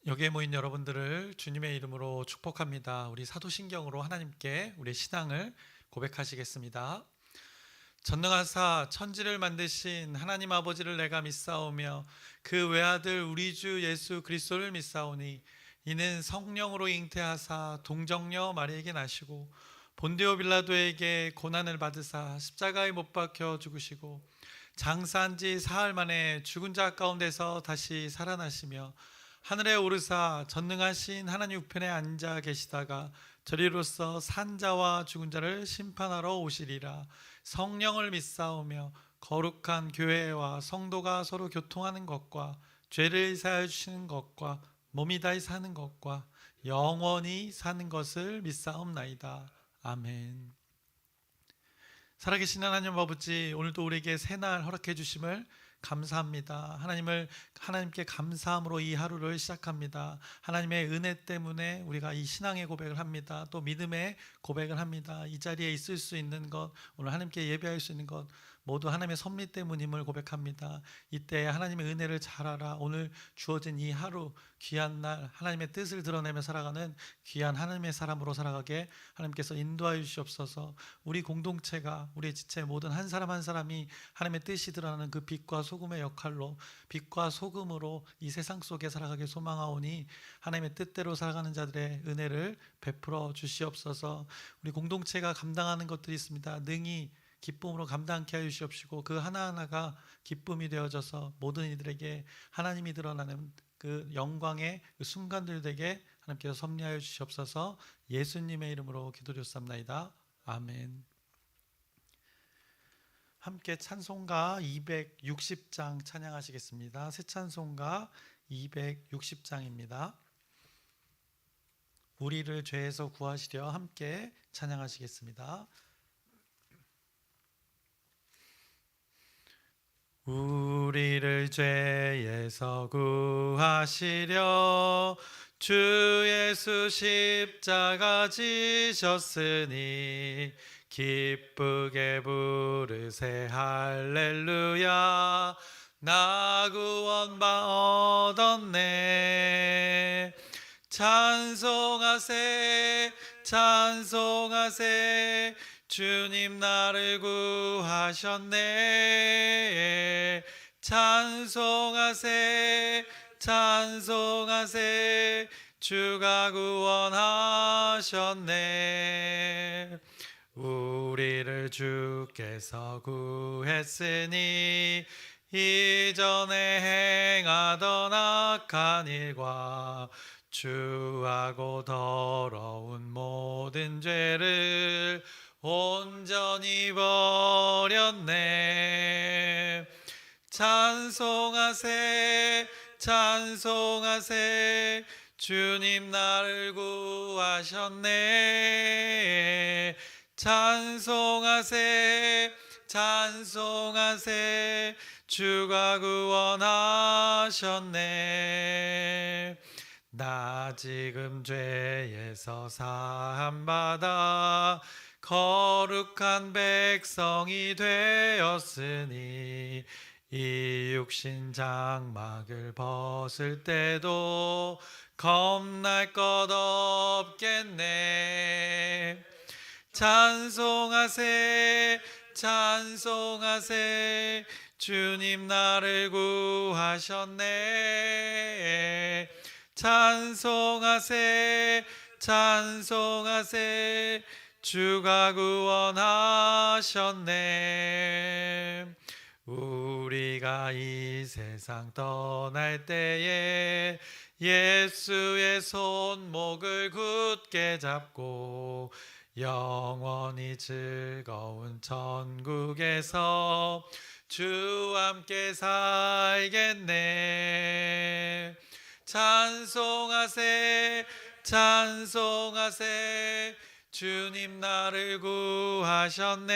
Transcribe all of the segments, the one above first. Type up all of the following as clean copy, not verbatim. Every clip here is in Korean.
여기에 모인 여러분들을 주님의 이름으로 축복합니다. 우리 사도신경으로 하나님께 우리의 신앙을 고백하시겠습니다. 전능하사 천지를 만드신 하나님 아버지를 내가 믿사오며 그 외아들 우리 주 예수 그리스도를 믿사오니 이는 성령으로 잉태하사 동정녀 마리에게 나시고 본디오 빌라도에게 고난을 받으사 십자가에 못 박혀 죽으시고 장사한 지 사흘 만에 죽은 자 가운데서 다시 살아나시며 하늘에 오르사 전능하신 하나님 우편에 앉아 계시다가 저리로서 산 자와 죽은 자를 심판하러 오시리라. 성령을 믿사오며 거룩한 교회와 성도가 서로 교통하는 것과 죄를 사하여 주시는 것과 몸이 다히 사는 것과 영원히 사는 것을 믿사옵나이다. 아멘. 살아계신 하나님 아버지, 오늘도 우리에게 새날 허락해 주심을 감사합니다. 하나님께 감사함으로 이 하루를 시작합니다. 하나님의 은혜 때문에 우리가 이 신앙의 고백을 합니다. 또 믿음의 고백을 합니다. 이 자리에 있을 수 있는 것, 오늘 하나님께 예배할 수 있는 것 모두 하나님의 섭리 때문임을 고백합니다. 이때 하나님의 은혜를 잘 알아 오늘 주어진 이 하루 귀한 날 하나님의 뜻을 드러내며 살아가는 귀한 하나님의 사람으로 살아가게 하나님께서 인도하여 주시옵소서. 우리 공동체가 우리의 지체 모든 한 사람 한 사람이 하나님의 뜻이 드러나는 그 빛과 소금의 역할로 빛과 소금으로 이 세상 속에 살아가길 소망하오니 하나님의 뜻대로 살아가는 자들의 은혜를 베풀어 주시옵소서. 우리 공동체가 감당하는 것들이 있습니다. 능히 기쁨으로 감당케 하여 주시옵시고 그 하나하나가 기쁨이 되어져서 모든 이들에게 하나님이 드러나는 그 영광의 그 순간들 되게 하나님께서 섭리하여 주시옵소서. 예수님의 이름으로 기도드렸습니다. 아멘. 함께 찬송가 260장 찬양하시겠습니다. 새 찬송가 260장입니다. 우리를 죄에서 구하시려 함께 찬양하시겠습니다. 우리를 죄에서 구하시려 주 예수 십자가 지셨으니 기쁘게 부르세 할렐루야. 나 구원 얻었네. 찬송하세 찬송하세 주님 나를 구하셨네. 찬송하세 찬송하세 주가 구원하셨네. 우리를 주께서 구했으니 이전에 행하던 악한 일과 추하고 더러운 모든 죄를 온전히 버렸네. 찬송하세 찬송하세 주님 나를 구하셨네. 찬송하세 찬송하세 주가 구원하셨네. 나 지금 죄에서 사함받아 거룩한 백성이 되었으니 이 육신 장막을 벗을 때도 겁날 것 없겠네. 찬송하세 찬송하세 주님 나를 구하셨네. 찬송하세 찬송하세 주가 구원하셨네. 우리가 이 세상 떠날 때에 예수의 손목을 굳게 잡고 영원히 즐거운 천국에서 주와 함께 살겠네. 찬송하세 찬송하세 주님 나를 구하셨네.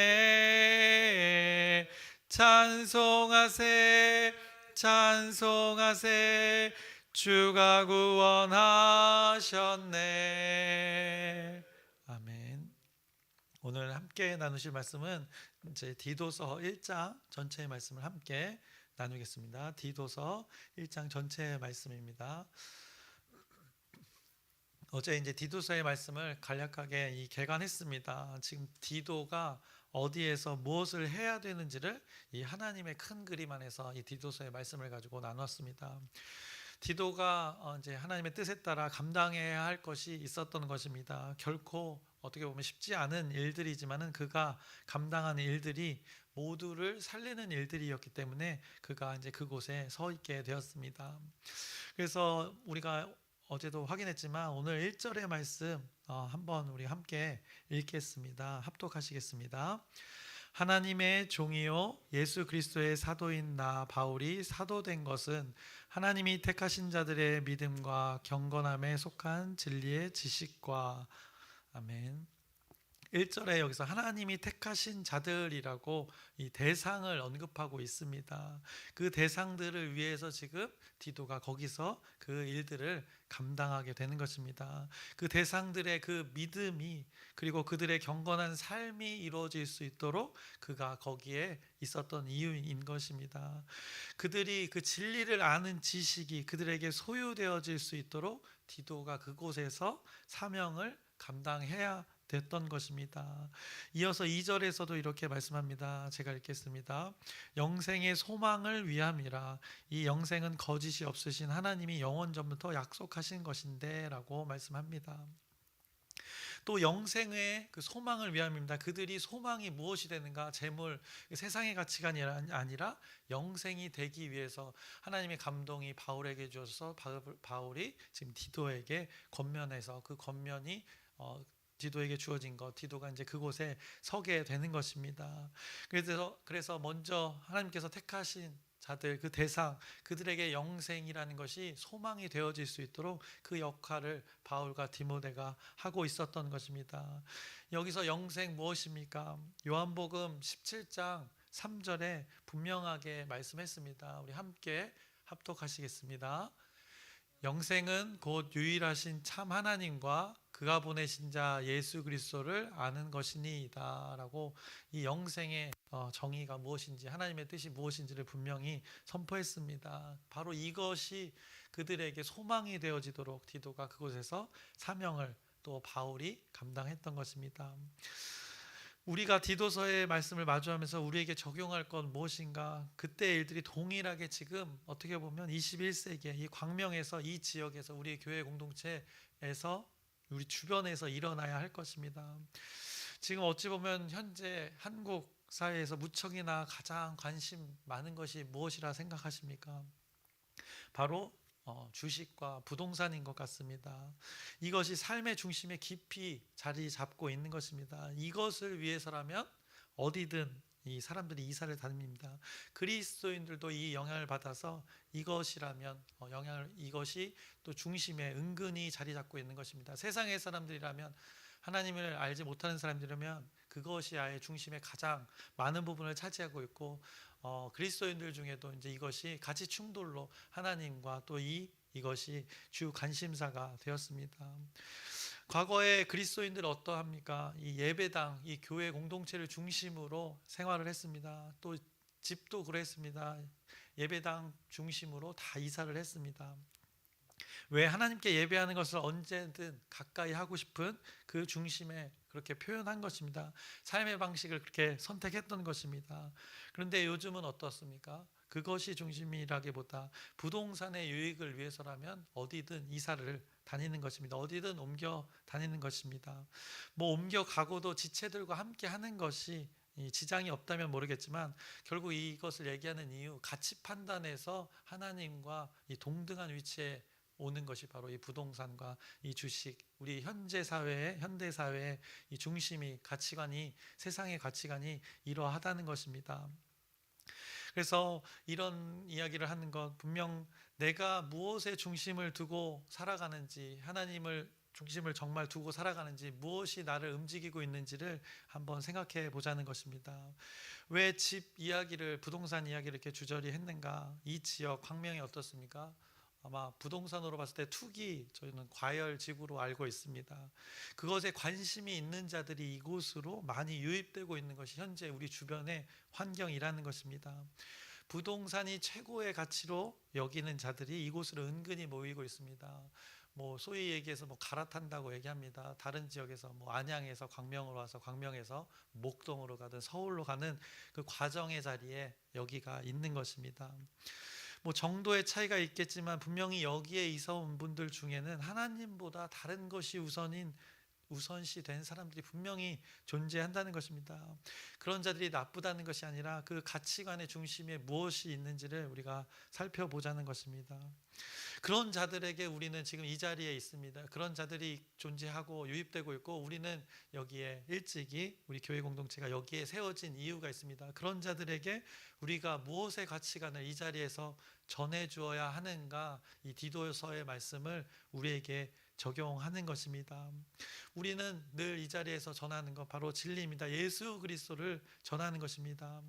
찬송하세 찬송하세 주가 구원하셨네. 아멘. 오늘 함께 나누실 말씀은 이제 디도서 1장 전체의 말씀을 함께 나누겠습니다. 디도서 1장 전체의 말씀입니다. 어제 이제 디도서의 말씀을 간략하게 개관했습니다. 지금 디도가 어디에서 무엇을 해야 되는지를 이 하나님의 큰 그림 안에서 이 디도서의 말씀을 가지고 나눴습니다. 디도가 이제 하나님의 뜻에 따라 감당해야 할 것이 있었던 것입니다. 결코 어떻게 보면 쉽지 않은 일들이지만은 그가 감당한 일들이 모두를 살리는 일들이었기 때문에 그가 이제 그곳에 서 있게 되었습니다. 그래서 우리가 어제도 확인했지만 오늘 1절의 말씀 한번 우리 함께 읽겠습니다. 합독하시겠습니다. 하나님의 종이요 예수 그리스도의 사도인 나 바울이 사도된 것은 하나님이 택하신 자들의 믿음과 경건함에 속한 진리의 지식과 아멘. 1절에 여기서 하나님이 택하신 자들이라고 이 대상을 언급하고 있습니다. 그 대상들을 위해서 지금 디도가 거기서 그 일들을 감당하게 되는 것입니다. 그 대상들의 그 믿음이 그리고 그들의 경건한 삶이 이루어질 수 있도록 그가 거기에 있었던 이유인 것입니다. 그들이 그 진리를 아는 지식이 그들에게 소유되어질 수 있도록 디도가 그곳에서 사명을 감당해야 됐던 것입니다. 이어서 2절에서도 이렇게 말씀합니다. 제가 읽겠습니다. 영생의 소망을 위함이라. 이 영생은 거짓이 없으신 하나님이 영원 전부터 약속하신 것인데 라고 말씀합니다. 또 영생의 그 소망을 위함입니다. 그들이 소망이 무엇이 되는가? 재물, 세상의 가치가 아니라 영생이 되기 위해서 하나님의 감동이 바울에게 주어서 바울이 지금 디도에게 권면해서 그 권면이 디도에게 주어진 것, 디도가 이제 그곳에 서게 되는 것입니다. 그래서 먼저 하나님께서 택하신 자들, 그 대상, 그들에게 영생이라는 것이 소망이 되어질 수 있도록 그 역할을 바울과 디모데가 하고 있었던 것입니다. 여기서 영생 무엇입니까? 요한복음 17장 3절에 분명하게 말씀했습니다. 우리 함께 합독하시겠습니다. 영생은 곧 유일하신 참 하나님과 그가 보내신 자 예수 그리스도를 아는 것이니이다 라고 이 영생의 정의가 무엇인지 하나님의 뜻이 무엇인지를 분명히 선포했습니다. 바로 이것이 그들에게 소망이 되어지도록 디도가 그곳에서 사명을 또 바울이 감당했던 것입니다. 우리가 디도서의 말씀을 마주하면서 우리에게 적용할 건 무엇인가? 그때의 일들이 동일하게 지금 어떻게 보면 21세기에 이 광명에서 이 지역에서 우리 교회 공동체에서 우리 주변에서 일어나야 할 것입니다. 지금 어찌 보면 현재 한국 사회에서 무척이나 가장 관심 많은 것이 무엇이라 생각하십니까? 바로 주식과 부동산인 것 같습니다. 이것이 삶의 중심에 깊이 자리 잡고 있는 것입니다. 이것을 위해서라면 어디든 이 사람들이 이사를 다닙니다. 그리스도인들도 이 영향을 받아서 이것이라면 이것이 또 중심에 은근히 자리 잡고 있는 것입니다. 세상의 사람들이라면 하나님을 알지 못하는 사람들이라면 그것이 아예 중심에 가장 많은 부분을 차지하고 있고 그리스도인들 중에도 이제 이것이 가치 충돌로 하나님과 또 이것이 주 관심사가 되었습니다. 과거에 그리스도인들 어떠합니까? 이 예배당, 이 교회 공동체를 중심으로 생활을 했습니다. 또 집도 그랬습니다. 예배당 중심으로 다 이사를 했습니다. 왜? 하나님께 예배하는 것을 언제든 가까이 하고 싶은 그 중심에 그렇게 표현한 것입니다. 삶의 방식을 그렇게 선택했던 것입니다. 그런데 요즘은 어떻습니까? 그것이 중심이라기보다 부동산의 유익을 위해서라면 어디든 이사를 다니는 것입니다. 어디든 옮겨 다니는 것입니다. 뭐 옮겨 가고도 지체들과 함께 하는 것이 지장이 없다면 모르겠지만 결국 이것을 얘기하는 이유, 가치 판단에서 하나님과 이 동등한 위치에 오는 것이 바로 이 부동산과 이 주식, 우리 현대 사회의 이 중심이 가치관이 세상의 가치관이 이러하다는 것입니다. 그래서 이런 이야기를 하는 것, 분명 내가 무엇에 중심을 두고 살아가는지, 하나님을 중심을 정말 두고 살아가는지, 무엇이 나를 움직이고 있는지를 한번 생각해 보자는 것입니다. 왜 집 이야기를, 부동산 이야기를 이렇게 주저리 했는가? 이 지역 광명이 어떻습니까? 아마 부동산으로 봤을 때 투기, 저희는 과열지구로 알고 있습니다. 그것에 관심이 있는 자들이 이곳으로 많이 유입되고 있는 것이 현재 우리 주변의 환경이라는 것입니다. 부동산이 최고의 가치로 여기는 자들이 이곳으로 은근히 모이고 있습니다. 뭐 소위 얘기해서 뭐 갈아탄다고 얘기합니다. 다른 지역에서 뭐 안양에서 광명으로 와서 광명에서 목동으로 가든 서울로 가는 그 과정의 자리에 여기가 있는 것입니다. 뭐 정도의 차이가 있겠지만 분명히 여기에 이사 온 분들 중에는 하나님보다 다른 것이 우선시 된 사람들이 분명히 존재한다는 것입니다. 그런 자들이 나쁘다는 것이 아니라 그 가치관의 중심에 무엇이 있는지를 우리가 살펴보자는 것입니다. 그런 자들에게 우리는 지금 이 자리에 있습니다. 그런 자들이 존재하고 유입되고 있고 우리는 여기에 일찍이 우리 교회 공동체가 여기에 세워진 이유가 있습니다. 그런 자들에게 우리가 무엇의 가치관을 이 자리에서 전해 주어야 하는가, 이 디도서의 말씀을 우리에게 적용하는 것입니다. 우리는 늘 이 자리에서 전하는 것 바로 진리입니다. 예수 그리스도를 전하는 것입니다.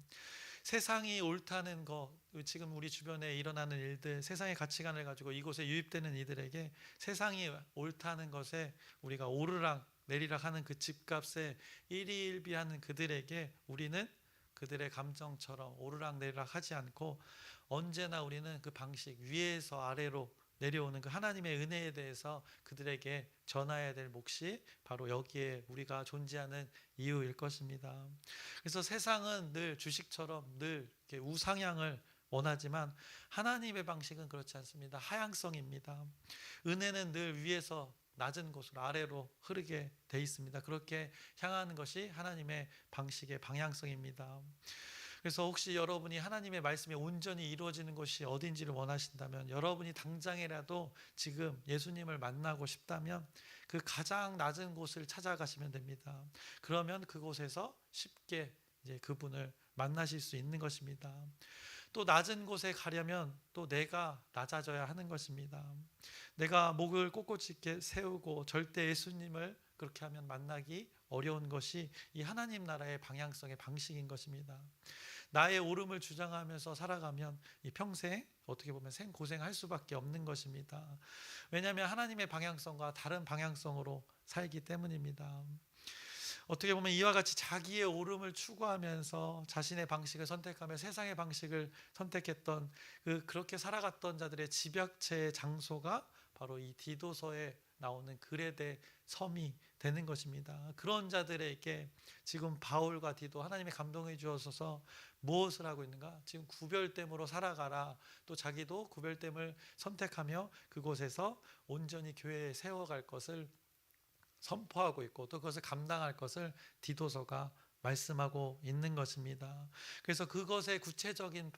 세상이 옳다는 것, 지금 우리 주변에 일어나는 일들, 세상의 가치관을 가지고 이곳에 유입되는 이들에게 세상이 옳다는 것에 우리가 오르락 내리락 하는 그 집값에 일희일비하는 그들에게 우리는 그들의 감정처럼 오르락 내리락 하지 않고 언제나 우리는 그 방식, 위에서 아래로 내려오는 그 하나님의 은혜에 대해서 그들에게 전해야 될 몫이 바로 여기에 우리가 존재하는 이유일 것입니다. 그래서 세상은 늘 주식처럼 늘 이렇게 우상향을 원하지만 하나님의 방식은 그렇지 않습니다. 하향성입니다. 은혜는 늘 위에서 낮은 곳으로 아래로 흐르게 돼 있습니다. 그렇게 향하는 것이 하나님의 방식의 방향성입니다. 그래서 혹시 여러분이 하나님의 말씀이 온전히 이루어지는 곳이 어딘지를 원하신다면, 여러분이 당장이라도 지금 예수님을 만나고 싶다면 그 가장 낮은 곳을 찾아가시면 됩니다. 그러면 그곳에서 쉽게 이제 그분을 만나실 수 있는 것입니다. 또 낮은 곳에 가려면 또 내가 낮아져야 하는 것입니다. 내가 목을 꼿꼿이 있게 세우고 절대 예수님을 그렇게 하면 만나기 어려운 것이 이 하나님 나라의 방향성의 방식인 것입니다. 나의 옳음을 주장하면서 살아가면 이 평생 어떻게 보면 생고생할 수밖에 없는 것입니다. 왜냐하면 하나님의 방향성과 다른 방향성으로 살기 때문입니다. 어떻게 보면 이와 같이 자기의 옳음을 추구하면서 자신의 방식을 선택하며 세상의 방식을 선택했던 그렇게 살아갔던 자들의 집약체의 장소가 바로 이 디도서에 나오는 그레데 섬이 되는 것입니다. 그런 자들에게 지금 바울과 디도 하나님의 감동해 주셔서 무엇을 하고 있는가? 지금 구별됨으로 살아가라. 또 자기도 구별됨을 선택하며 그곳에서 온전히 교회에 세워갈 것을 선포하고 있고 또 그것을 감당할 것을 디도서가 말씀하고 있는 것입니다. 그래서 그것의 구체적인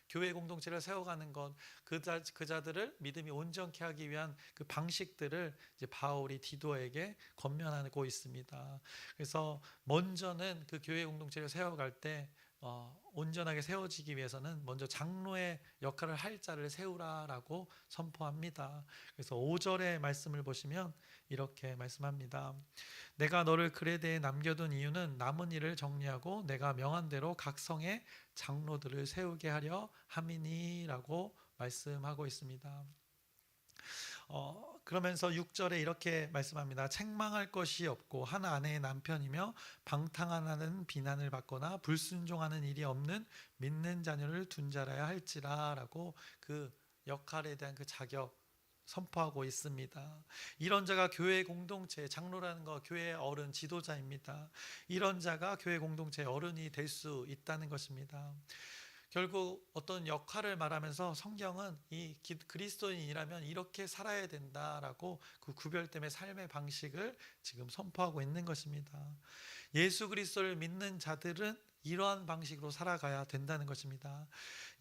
교회 공동체를 세워가는 것, 그 자들을 믿음이 온전케 하기 위한 그 방식들을 이제 바울이 디도에게 권면하고 있습니다. 그래서 먼저는 그 교회 공동체를 세워갈 때 온전하게 세워지기 위해서는 먼저 장로의 역할을 할 자를 세우라라고 선포합니다. 그래서 5절의 말씀을 보시면 이렇게 말씀합니다. 내가 너를 그레데에 남겨둔 이유는 남은 일을 정리하고 내가 명한 대로 각 성에 장로들을 세우게 하려 함이니라고 말씀하고 있습니다. 그러면서 6절에 이렇게 말씀합니다. 책망할 것이 없고 한 아내의 남편이며 방탕하는 비난을 받거나 불순종하는 일이 없는 믿는 자녀를 둔 자라야 할지라 라고 그 역할에 대한 그 자격 선포하고 있습니다. 이런 자가 교회 공동체, 장로라는 거 교회의 어른, 지도자입니다. 이런 자가 교회 공동체의 어른이 될 수 있다는 것입니다. 결국 어떤 역할을 말하면서 성경은 이 그리스도인이라면 이렇게 살아야 된다라고 그 구별됨의 삶의 방식을 지금 선포하고 있는 것입니다. 예수 그리스도를 믿는 자들은 이러한 방식으로 살아가야 된다는 것입니다.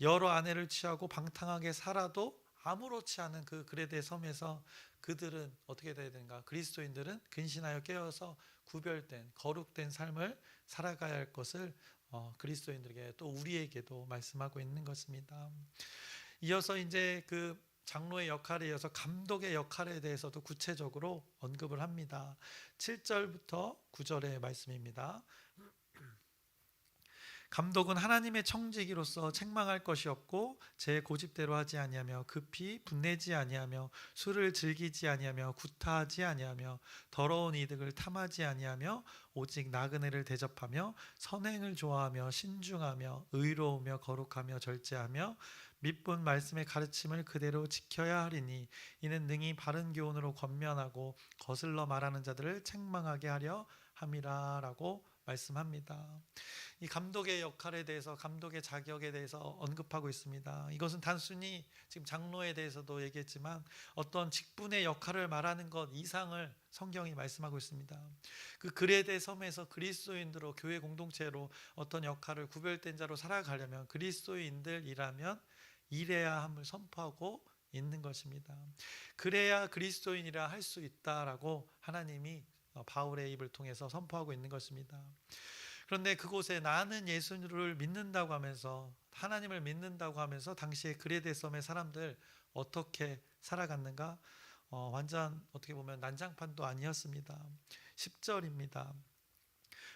여러 아내를 취하고 방탕하게 살아도 아무렇지 않은 그 그레데 섬에서 그들은 어떻게 돼야 되는가? 그리스도인들은 근신하여 깨어서 구별된 거룩된 삶을 살아가야 할 것을 그리스도인들에게 또 우리에게도 말씀하고 있는 것입니다. 이어서 이제 그 장로의 역할에 이어서 감독의 역할에 대해서도 구체적으로 언급을 합니다. 7절부터 9절의 말씀입니다. 감독은 하나님의 청지기로서 책망할 것이 없고 제 고집대로 하지 아니하며 급히 분내지 아니하며 술을 즐기지 아니하며 구타하지 아니하며 더러운 이득을 탐하지 아니하며 오직 나그네를 대접하며 선행을 좋아하며 신중하며 의로우며 거룩하며 절제하며 밑분 말씀의 가르침을 그대로 지켜야 하리니 이는 능히 바른 교훈으로 권면하고 거슬러 말하는 자들을 책망하게 하려 함이라라고 말씀합니다. 이 감독의 역할에 대해서, 감독의 자격에 대해서 언급하고 있습니다. 이것은 단순히 지금 장로에 대해서도 얘기했지만 어떤 직분의 역할을 말하는 것 이상을 성경이 말씀하고 있습니다. 그 그레데 섬에서 그리스도인들로 교회 공동체로 어떤 역할을 구별된 자로 살아가려면 그리스도인들이라면 일해야 함을 선포하고 있는 것입니다. 그래야 그리스도인이라 할 수 있다라고 하나님이 바울의 입을 통해서 선포하고 있는 것입니다. 그런데 그곳에 나는 예수를 믿는다고 하면서, 하나님을 믿는다고 하면서 당시에 그레데 섬의 사람들 어떻게 살아갔는가? 완전 어떻게 보면 난장판도 아니었습니다. 10절입니다.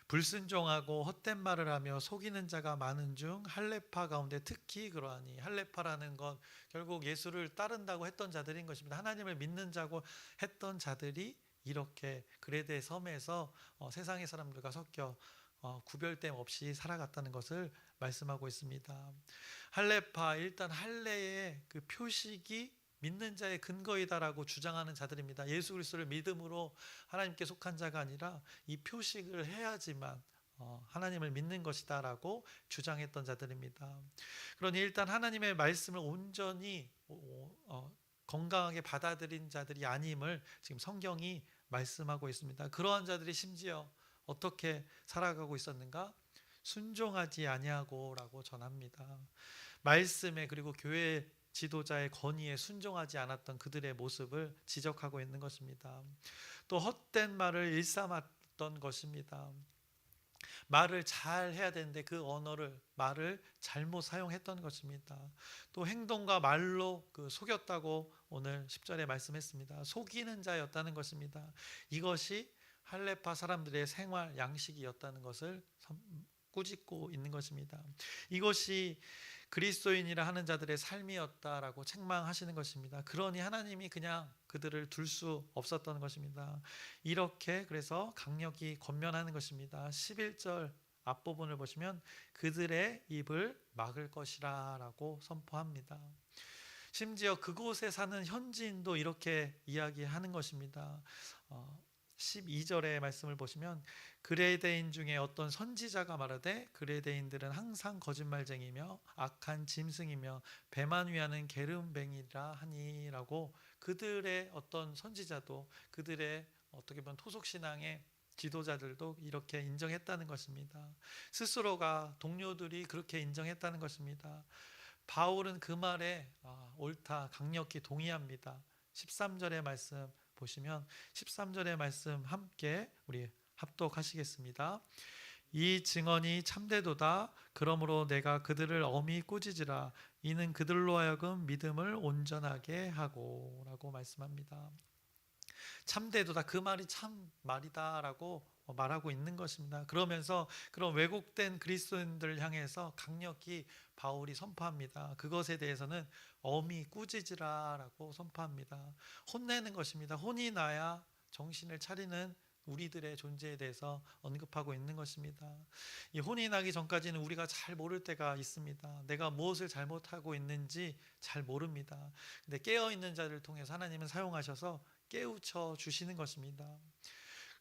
불순종하고 헛된 말을 하며 속이는 자가 많은 중 할례파 가운데 특히 그러하니, 할례파라는 건 결국 예수를 따른다고 했던 자들인 것입니다. 하나님을 믿는 자고 했던 자들이 이렇게 그레데 섬에서 세상의 사람들과 섞여 구별됨 없이 살아갔다는 것을 말씀하고 있습니다. 할례파, 일단 할례의 그 표식이 믿는 자의 근거이다라고 주장하는 자들입니다. 예수 그리스도를 믿음으로 하나님께 속한 자가 아니라 이 표식을 해야지만 하나님을 믿는 것이다라고 주장했던 자들입니다. 그러니 일단 하나님의 말씀을 온전히 건강하게 받아들인 자들이 아님을 지금 성경이 말씀하고 있습니다. 그러한 자들이 심지어 어떻게 살아가고 있었는가? 순종하지 아니하고라고 전합니다. 말씀에, 그리고 교회 지도자의 건의에 순종하지 않았던 그들의 모습을 지적하고 있는 것입니다. 또 헛된 말을 일삼았던 것입니다. 말을 잘 해야 되는데 그 언어를, 말을 잘못 사용했던 것입니다. 또 행동과 말로 속였다고 오늘 10절에 말씀했습니다. 속이는 자였다는 것입니다. 이것이 할례파 사람들의 생활 양식이었다는 것을 꾸짖고 있는 것입니다. 이것이 그리스도인이라 하는 자들의 삶이었다라고 책망하시는 것입니다. 그러니 하나님이 그냥 그들을 둘 수 없었던 것입니다. 이렇게 그래서 강력히 권면하는 것입니다. 11절 앞부분을 보시면 그들의 입을 막을 것이라 라고 선포합니다. 심지어 그곳에 사는 현지인도 이렇게 이야기하는 것입니다. 12절의 말씀을 보시면 그레데인 중에 어떤 선지자가 말하되 그레데인들은 항상 거짓말쟁이며 악한 짐승이며 배만 위하는 게으름뱅이라 하니라고, 그들의 어떤 선지자도, 그들의 어떻게 보면 토속신앙의 지도자들도 이렇게 인정했다는 것입니다. 스스로가, 동료들이 그렇게 인정했다는 것입니다. 바울은 그 말에 옳다, 강력히 동의합니다. 13절의 말씀 보시면 13절의 말씀 함께 우리 합독하시겠습니다. 이 증언이 참되도다. 그러므로 내가 그들을 엄히 꾸짖으라. 이는 그들로 하여금 믿음을 온전하게 하고 라고 말씀합니다. 참되도다, 그 말이 참 말이다라고 말하고 있는 것입니다. 그러면서 그런 왜곡된 그리스도인들을 향해서 강력히 바울이 선포합니다. 그것에 대해서는 엄히 꾸짖으라라고 선포합니다. 혼내는 것입니다. 혼이 나야 정신을 차리는 우리들의 존재에 대해서 언급하고 있는 것입니다. 이 혼이 나기 전까지는 우리가 잘 모를 때가 있습니다. 내가 무엇을 잘못하고 있는지 잘 모릅니다. 근데 깨어있는 자를 통해서 하나님은 사용하셔서 깨우쳐 주시는 것입니다.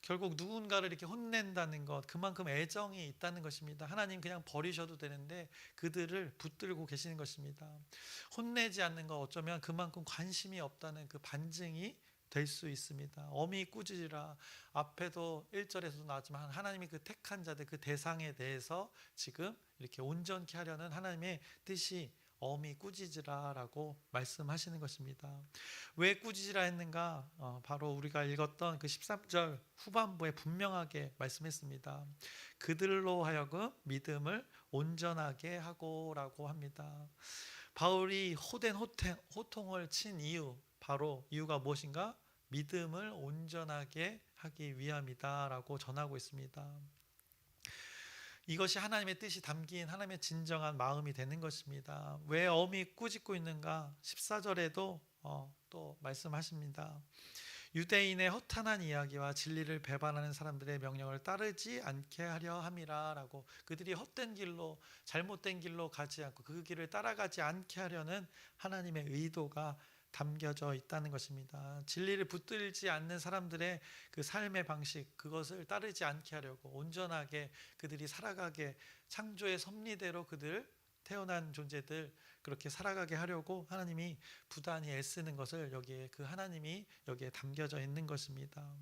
결국 누군가를 이렇게 혼낸다는 것, 그만큼 애정이 있다는 것입니다. 하나님 그냥 버리셔도 되는데 그들을 붙들고 계시는 것입니다. 혼내지 않는 것, 어쩌면 그만큼 관심이 없다는 그 반증이 될 수 있습니다. 엄히 꾸짖으라, 앞에도 1절에서도 나왔지만 하나님이 그 택한 자들, 그 대상에 대해서 지금 이렇게 온전케 하려는 하나님의 뜻이 엄히 꾸짖으라라고 말씀하시는 것입니다. 왜 꾸짖으라 했는가? 바로 우리가 읽었던 그 13절 후반부에 분명하게 말씀했습니다. 그들로 하여금 믿음을 온전하게 하고라고 합니다. 바울이 호된 호통을 친 이유, 바로 이유가 무엇인가? 믿음을 온전하게 하기 위함이다라고 전하고 있습니다. 이것이 하나님의 뜻이 담긴 하나님의 진정한 마음이 되는 것입니다. 왜 엄히 꾸짖고 있는가? 14절에도 또 말씀하십니다. 유대인의 허탄한 이야기와 진리를 배반하는 사람들의 명령을 따르지 않게 하려 함이라라고, 그들이 헛된 길로, 잘못된 길로 가지 않고 그 길을 따라가지 않게 하려는 하나님의 의도가 담겨져 있다는 것입니다. 진리를 붙들지 않는 사람들의 그 삶의 방식, 그것을 따르지 않게 하려고, 온전하게 그들이 살아가게, 창조의 섭리대로 그들, 태어난 존재들 그렇게 살아가게 하려고 하나님이 부단히 애쓰는 것을 여기에, 그 하나님이 여기에 담겨져 있는 것입니다.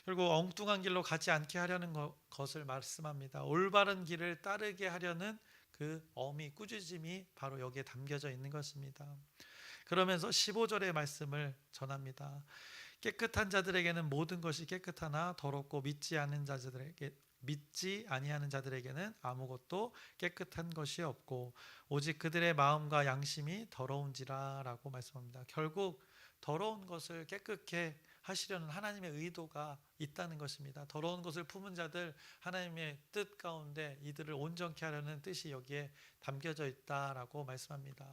결국 엉뚱한 길로 가지 않게 하려는 것을 말씀합니다. 올바른 길을 따르게 하려는 그 어미, 꾸짖음이 바로 여기에 담겨져 있는 것입니다. 그러면서 15절의 말씀을 전합니다. 깨끗한 자들에게는 모든 것이 깨끗하나 더럽고 믿지 아니하는 자들에게는 아무것도 깨끗한 것이 없고 오직 그들의 마음과 양심이 더러운지라라고 말씀합니다. 결국 더러운 것을 깨끗게 하시려는 하나님의 의도가 있다는 것입니다. 더러운 것을 품은 자들, 하나님의 뜻 가운데 이들을 온전케 하려는 뜻이 여기에 담겨져 있다라고 말씀합니다.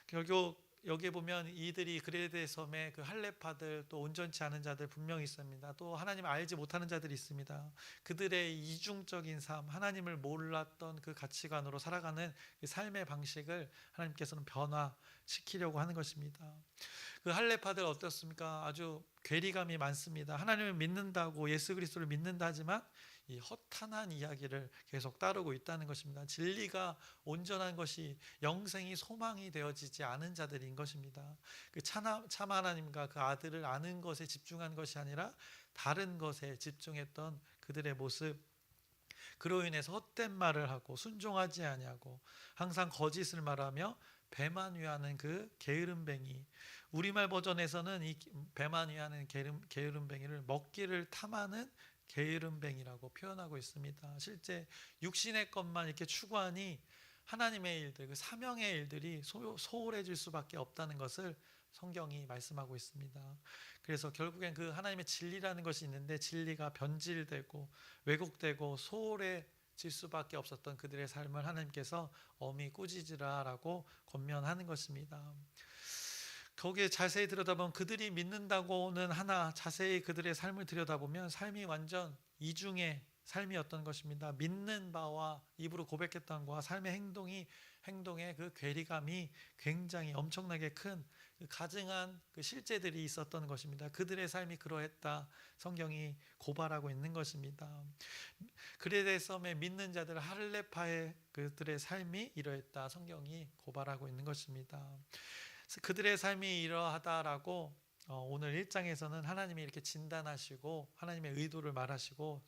결국 여기에 보면 이들이 그레데 섬의 그 할례파들, 또 온전치 않은 자들 분명히 있습니다. 또 하나님을 알지 못하는 자들이 있습니다. 그들의 이중적인 삶, 하나님을 몰랐던 그 가치관으로 살아가는 그 삶의 방식을 하나님께서는 변화시키려고 하는 것입니다. 그 할례파들 어떻습니까? 아주 괴리감이 많습니다. 하나님을 믿는다고, 예수 그리스도를 믿는다 하지만 이 허탄한 이야기를 계속 따르고 있다는 것입니다. 진리가 온전한 것이, 영생이 소망이 되어지지 않은 자들인 것입니다. 그 참 하나님과 그 아들을 아는 것에 집중한 것이 아니라 다른 것에 집중했던 그들의 모습, 그로 인해서 헛된 말을 하고 순종하지 아니하고 항상 거짓을 말하며 배만 위하는 그 게으름뱅이, 우리말 버전에서는 이 배만 위하는 게으름뱅이를 먹기를 탐하는 게으름뱅이라고 표현하고 있습니다. 실제 육신의 것만 이렇게 추구하니 하나님의 일들, 그 사명의 일들이 소홀해질 수밖에 없다는 것을 성경이 말씀하고 있습니다. 그래서 결국엔 그 하나님의 진리라는 것이 있는데 진리가 변질되고 왜곡되고 소홀해질 수밖에 없었던 그들의 삶을 하나님께서 어미 꾸짖으라라고 권면하는 것입니다. 거기에 자세히 들여다보면 그들이 믿는다고는 하나, 자세히 그들의 삶을 들여다보면 삶이 완전 이중의 삶이었던 것입니다. 믿는 바와 입으로 고백했던 것과 삶의 행동의 그 괴리감이 굉장히 엄청나게 큰 그 가증한 그 실제들이 있었던 것입니다. 그들의 삶이 그러했다, 성경이 고발하고 있는 것입니다. 그레데 섬에 믿는 자들, 할례파의 그들의 삶이 이러했다, 성경이 고발하고 있는 것입니다. 그들의 삶이 이러하다라고 오늘 1장에서는 하나님이 이렇게 진단하시고 하나님의 의도를 말하시고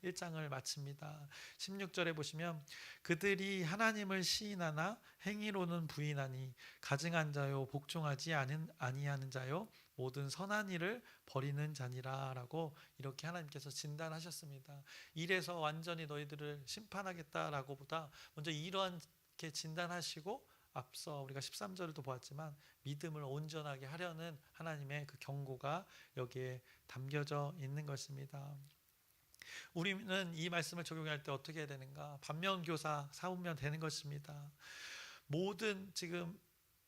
1장을 마칩니다. 16절에 보시면 그들이 하나님을 시인하나 행위로는 부인하니 가증한 자요 복종하지 아니하는 자요 모든 선한 일을 버리는 자니라 라고 이렇게 하나님께서 진단하셨습니다. 이래서 완전히 너희들을 심판하겠다라고 보다 먼저 이렇게 진단하시고, 앞서 우리가 13절을 또 보았지만 믿음을 온전하게 하려는 하나님의 그 경고가 여기에 담겨져 있는 것입니다. 우리는 이 말씀을 적용할 때 어떻게 해야 되는가? 반면교사 삼으면 되는 것입니다. 모든, 지금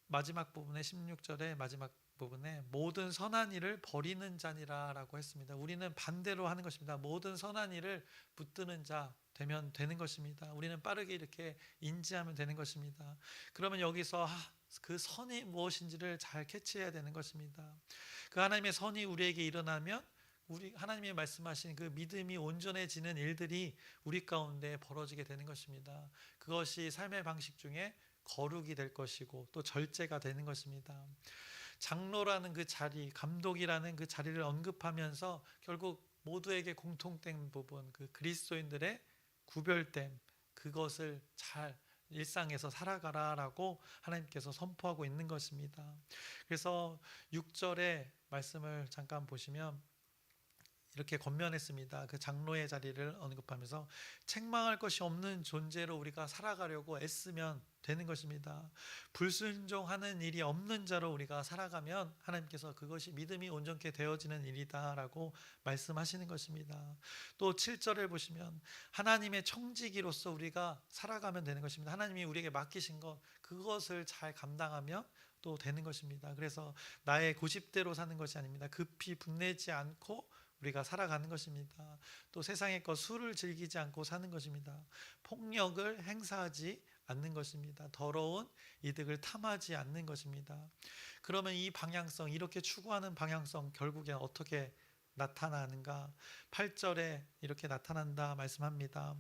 마지막 부분에 16절의 마지막 부분에 모든 선한 일을 버리는 자니라 라고 했습니다. 우리는 반대로 하는 것입니다. 모든 선한 일을 붙드는 자 되면 되는 것입니다. 우리는 빠르게 이렇게 인지하면 되는 것입니다. 그러면 여기서 그 선이 무엇인지를 잘 캐치해야 되는 것입니다. 그 하나님의 선이 우리에게 일어나면 우리 하나님이 말씀하신 그 믿음이 온전해지는 일들이 우리 가운데 벌어지게 되는 것입니다. 그것이 삶의 방식 중에 거룩이 될 것이고 또 절제가 되는 것입니다. 장로라는 그 자리, 감독이라는 그 자리를 언급하면서 결국 모두에게 공통된 부분, 그 그리스도인들의 구별됨, 그것을 잘 일상에서 살아가라라고 하나님께서 선포하고 있는 것입니다. 그래서 6절의 말씀을 잠깐 보시면 이렇게 권면했습니다. 그 장로의 자리를 언급하면서 책망할 것이 없는 존재로 우리가 살아가려고 애쓰면 되는 것입니다. 불순종하는 일이 없는 자로 우리가 살아가면 하나님께서 그것이 믿음이 온전케 되어지는 일이다라고 말씀하시는 것입니다. 또 7절을 보시면 하나님의 청지기로서 우리가 살아가면 되는 것입니다. 하나님이 우리에게 맡기신 것 그것을 잘 감당하면 또 되는 것입니다. 그래서 나의 고집대로 사는 것이 아닙니다. 급히 분내지 않고 우리가 살아가는 것입니다. 또 세상의 것 술을 즐기지 않고 사는 것입니다. 폭력을 행사하지 않는 것입니다. 더러운 이득을 탐하지 않는 것입니다. 그러면 이 방향성, 이렇게 추구하는 방향성 결국엔 어떻게 나타나는가? 8절에 이렇게 나타난다 말씀합니다.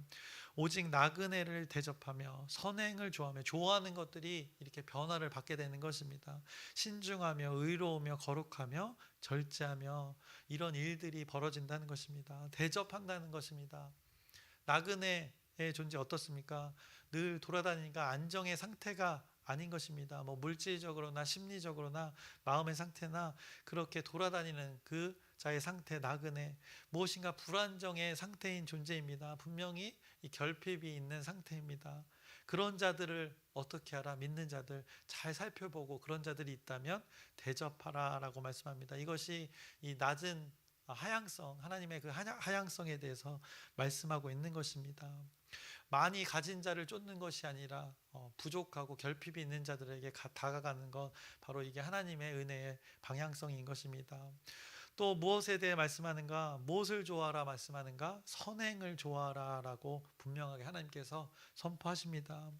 오직 나그네를 대접하며 선행을 좋아하며 좋아하는 것들이 이렇게 변화를 받게 되는 것입니다. 신중하며 의로우며 거룩하며 절제하며 이런 일들이 벌어진다는 것입니다. 대접한다는 것입니다. 나그네의 존재 어떻습니까? 늘 돌아다니니까 안정의 상태가 아닌 것입니다. 뭐 물질적으로나 심리적으로나 마음의 상태나 그렇게 돌아다니는 그 자의 상태 나그네 무엇인가 불안정의 상태인 존재입니다. 분명히 이 결핍이 있는 상태입니다. 그런 자들을 어떻게 하라? 믿는 자들 잘 살펴보고 그런 자들이 있다면 대접하라라고 말씀합니다. 이것이 이 낮은 하향성, 하나님의 그 하향성에 대해서 말씀하고 있는 것입니다. 많이 가진 자를 쫓는 것이 아니라 부족하고 결핍이 있는 자들에게 다가가는 것 바로 이게 하나님의 은혜의 방향성인 것입니다. 또 무엇에 대해 말씀하는가? 무엇을 좋아하라 말씀하는가? 선행을 좋아하라라고 분명하게 하나님께서 선포하십니다.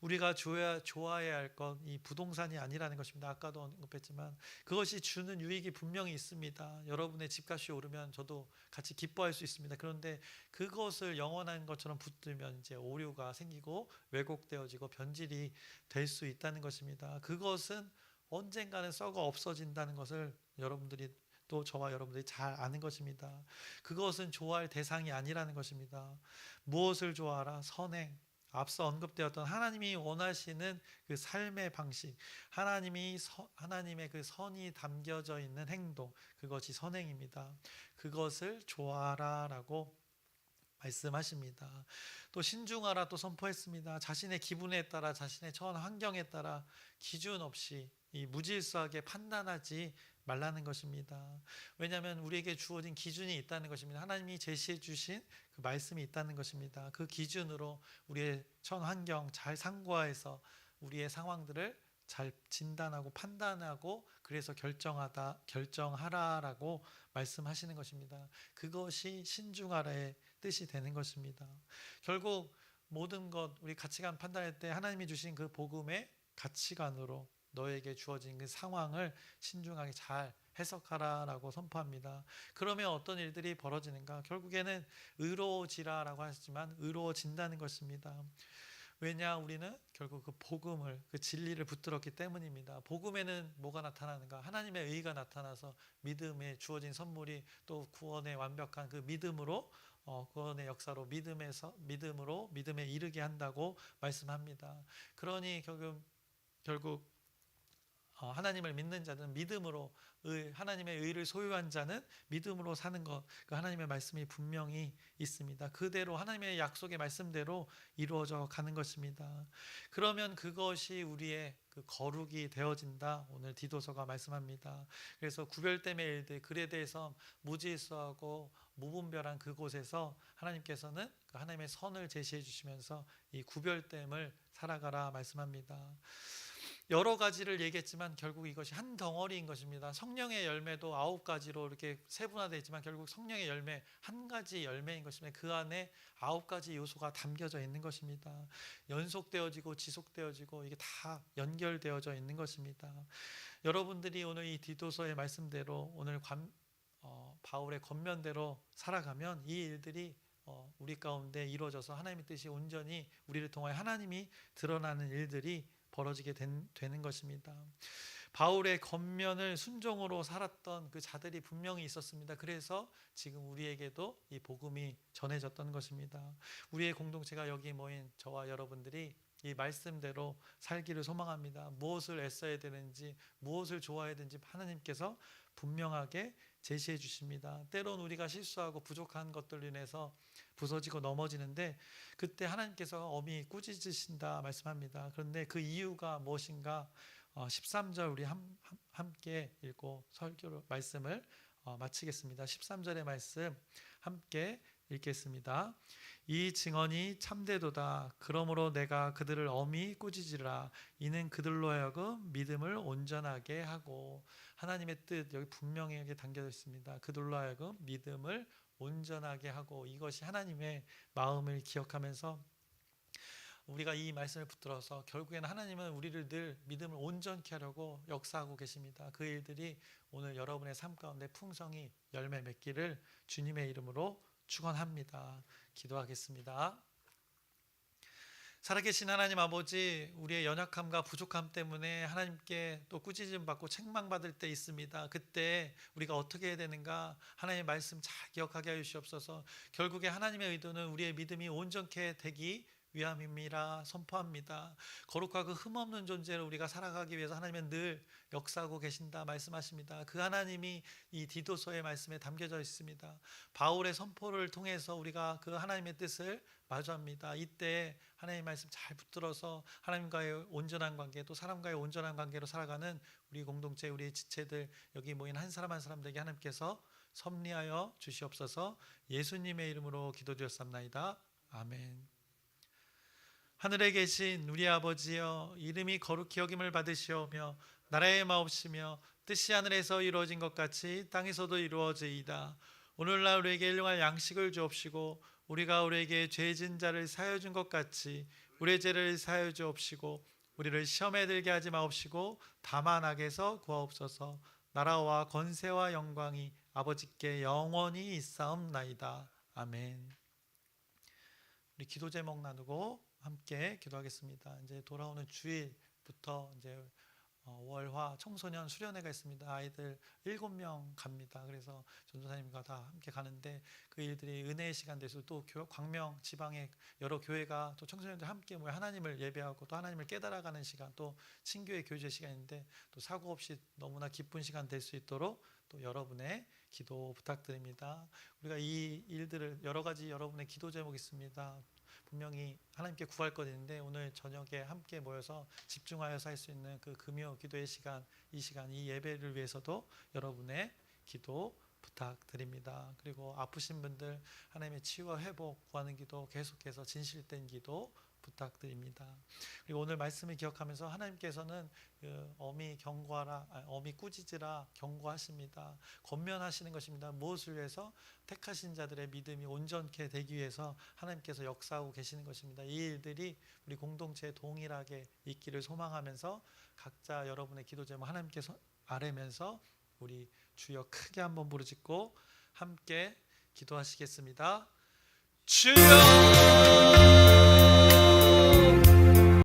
우리가 좋아해야 할 것 이 부동산이 아니라는 것입니다. 아까도 언급했지만 그것이 주는 유익이 분명히 있습니다. 여러분의 집값이 오르면 저도 같이 기뻐할 수 있습니다. 그런데 그것을 영원한 것처럼 붙들면 이제 오류가 생기고 왜곡되어지고 변질이 될 수 있다는 것입니다. 그것은 언젠가는 썩어 없어진다는 것을 여러분들이 또 저와 여러분들이 잘 아는 것입니다. 그것은 좋아할 대상이 아니라는 것입니다. 무엇을 좋아하라? 선행. 앞서 언급되었던 하나님이 원하시는 그 삶의 방식, 하나님의 그 선이 담겨져 있는 행동, 그것이 선행입니다. 그것을 좋아하라라고 말씀하십니다. 또 신중하라 또 선포했습니다. 자신의 기분에 따라 자신의 처한 환경에 따라 기준 없이 이 무질서하게 판단하지 말라는 것입니다. 왜냐하면 우리에게 주어진 기준이 있다는 것입니다. 하나님이 제시해 주신 그 말씀이 있다는 것입니다. 그 기준으로 우리의 처한 환경 잘 상고해서 우리의 상황들을 잘 진단하고 판단하고 그래서 결정하라라고 말씀하시는 것입니다. 그것이 신중하라의 뜻이 되는 것입니다. 결국 모든 것 우리 가치관 판단할 때 하나님이 주신 그 복음의 가치관으로 너에게 주어진 그 상황을 신중하게 잘 해석하라라고 선포합니다. 그러면 어떤 일들이 벌어지는가? 결국에는 의로워지라라고 하셨지만 의로워진다는 것입니다. 왜냐? 우리는 결국 그 복음을 그 진리를 붙들었기 때문입니다. 복음에는 뭐가 나타나는가? 하나님의 의가 나타나서 믿음에 주어진 선물이 또 구원의 완벽한 그 믿음으로 구원의 역사로 믿음으로 믿음에 이르게 한다고 말씀합니다. 그러니 결국 하나님을 믿는 자는 믿음으로 하나님의 의를 소유한 자는 믿음으로 사는 것, 그 하나님의 말씀이 분명히 있습니다. 그대로 하나님의 약속의 말씀대로 이루어져 가는 것입니다. 그러면 그것이 우리의 그 거룩이 되어진다. 오늘 디도서가 말씀합니다. 그래서 구별됨의 일들, 글에 대해서 무질서하고 무분별한 그곳에서 하나님께서는 그 하나님의 선을 제시해 주시면서 이 구별됨을 살아가라 말씀합니다. 여러 가지를 얘기했지만 결국 이것이 한 덩어리인 것입니다. 성령의 열매도 9가지로 이렇게 세분화되어 있지만 결국 성령의 열매 한 가지 열매인 것입니다. 그 안에 9가지 요소가 담겨져 있는 것입니다. 연속되어지고 지속되어지고 이게 다 연결되어져 있는 것입니다. 여러분들이 오늘 이 디도서의 말씀대로 오늘 바울의 권면대로 살아가면 이 일들이 우리 가운데 이루어져서 하나님의 뜻이 온전히 우리를 통하여 하나님이 드러나는 일들이 벌어지게 되는 것입니다. 바울의 권면을 순종으로 살았던 그 자들이 분명히 있었습니다. 그래서 지금 우리에게도 이 복음이 전해졌던 것입니다. 우리의 공동체가 여기 모인 저와 여러분들이 이 말씀대로 살기를 소망합니다. 무엇을 애써야 되는지 무엇을 좋아해야 되는지 하나님께서 분명하게 제시해 주십니다. 때론 우리가 실수하고 부족한 것들로 인해서 부서지고 넘어지는데 그때 하나님께서 엄히 꾸짖으신다 말씀합니다. 그런데 그 이유가 무엇인가? 13절 우리 함께 읽고 설교 말씀을 마치겠습니다. 13절의 말씀 함께 읽겠습니다. 이 증언이 참되도다. 그러므로 내가 그들을 엄히 꾸짖으라. 이는 그들로 하여금 믿음을 온전하게 하고. 하나님의 뜻 여기 분명히 여기 담겨져 있습니다. 그들로 하여금 믿음을 온전하게 하고. 이것이 하나님의 마음을 기억하면서 우리가 이 말씀을 붙들어서 결국에는 하나님은 우리를 늘 믿음을 온전케 하려고 역사하고 계십니다. 그 일들이 오늘 여러분의 삶 가운데 풍성히 열매 맺기를 주님의 이름으로 축원합니다. 기도하겠습니다. 살아계신 하나님 아버지, 우리의 연약함과 부족함 때문에 하나님께 또 꾸짖음 받고 책망받을 때 있습니다. 그때 우리가 어떻게 해야 되는가? 하나님의 말씀 잘 기억하게 하여 주시옵소서. 결국에 하나님의 의도는 우리의 믿음이 온전케 되기 위함입니다. 선포합니다. 거룩하고 흠없는 존재로 우리가 살아가기 위해서 하나님은 늘 역사하고 계신다 말씀하십니다. 그 하나님이 이 디도서의 말씀에 담겨져 있습니다. 바울의 선포를 통해서 우리가 그 하나님의 뜻을 마주합니다. 이때 하나님의 말씀 잘 붙들어서 하나님과의 온전한 관계, 또 사람과의 온전한 관계로 살아가는 우리 공동체, 우리 지체들, 여기 모인 한 사람 한 사람들에게 하나님께서 섭리하여 주시옵소서. 예수님의 이름으로 기도드렸사옵나이다. 아멘. 하늘에 계신 우리 아버지여, 이름이 거룩히 여김을 받으시오며 나라의 마옵시며 뜻이 하늘에서 이루어진 것 같이 땅에서도 이루어지이다. 오늘날 우리에게 일용할 양식을 주옵시고 우리가 우리에게 죄진 자를 사하여 준 것 같이 우리의 죄를 사하여 주옵시고 우리를 시험에 들게 하지 마옵시고 다만 악에서 구하옵소서. 나라와 권세와 영광이 아버지께 영원히 있사옵나이다. 아멘. 우리 기도 제목 나누고 함께 기도하겠습니다. 이제 돌아오는 주일부터 이제 월화 청소년 수련회가 있습니다. 아이들 7명 갑니다. 그래서 전도사님과 다 함께 가는데 그 일들이 은혜의 시간 돼서 또 광명 지방의 여러 교회가 또 청소년들 함께 모여 하나님을 예배하고 또 하나님을 깨달아가는 시간, 또 친교의 교제 시간인데 또 사고 없이 너무나 기쁜 시간 될 수 있도록 또 여러분의 기도 부탁드립니다. 우리가 이 일들을 여러 가지 여러분의 기도 제목이 있습니다. 분명히 하나님께 구할 것 있는데 오늘 저녁에 함께 모여서 집중하여서 할 수 있는 그 금요 기도의 시간, 이 예배를 위해서도 여러분의 기도 부탁드립니다. 그리고 아프신 분들 하나님의 치유와 회복 구하는 기도 계속해서 진실된 기도 부탁드립니다. 그리고 오늘 말씀을 기억하면서 하나님께서는 엄히 경고하라, 엄히 꾸짖으라 경고하십니다. 권면하시는 것입니다. 무엇을 위해서? 택하신 자들의 믿음이 온전케 되기 위해서 하나님께서 역사하고 계시는 것입니다. 이 일들이 우리 공동체에 동일하게 있기를 소망하면서 각자 여러분의 기도 제목 하나님께 아뢰면서 우리 주여 크게 한번 부르짖고 함께 기도하시겠습니다. 주여